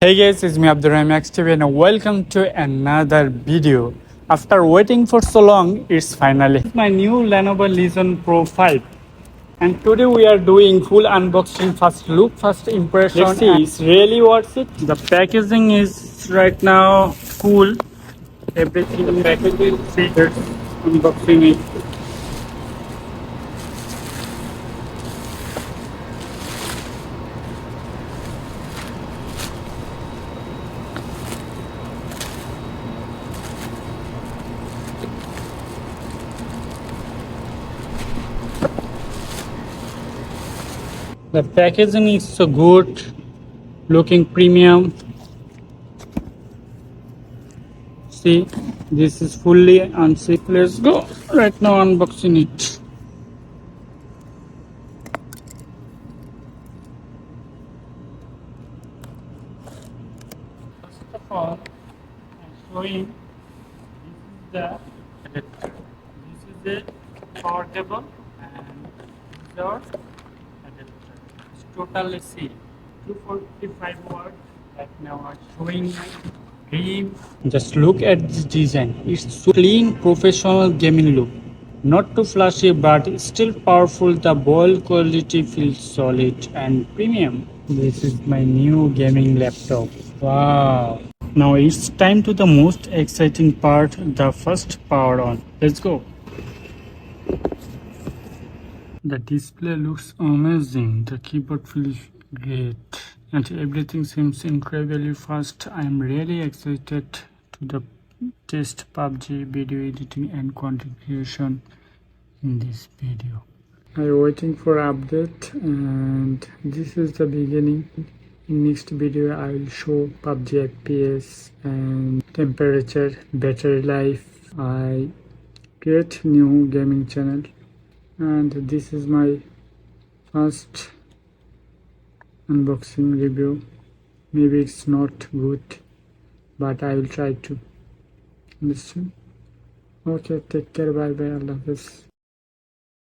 Hey guys, it's me Abdurrahman TV and welcome to another video. After waiting for so long, it's finally my new Lenovo Legion Pro 5. And today we are doing full unboxing, first look, first impression. Let's see, it's really worth it. The packaging is right now cool. Everything packaging, see, there's unboxing it. The packaging is so good, looking premium. See, this is fully unzipped. Let's go right now unboxing it. First of all, I'm showing this is the adapter. This is a power cable and this is our adapter. It's totally sealed. 245 watts. Right now I'm showing my dream. Just look at this design. It's so clean, professional gaming look. Not too flashy but still powerful. The build quality feels solid and premium. This is my new gaming laptop. Wow. Now it's time to the most exciting part, the first power on. Let's go. The display looks amazing. The keyboard feels great. And everything seems incredibly fast. I'm really excited to the test PUBG video editing and content creation in this video. I'm waiting for update and this is the beginning. In next video I will show PUBG FPS and temperature, battery life. I create new gaming channel and this is my first unboxing review. Maybe it's not good but I will try to. Understand? Okay, take care, bye bye, Allah Hafiz.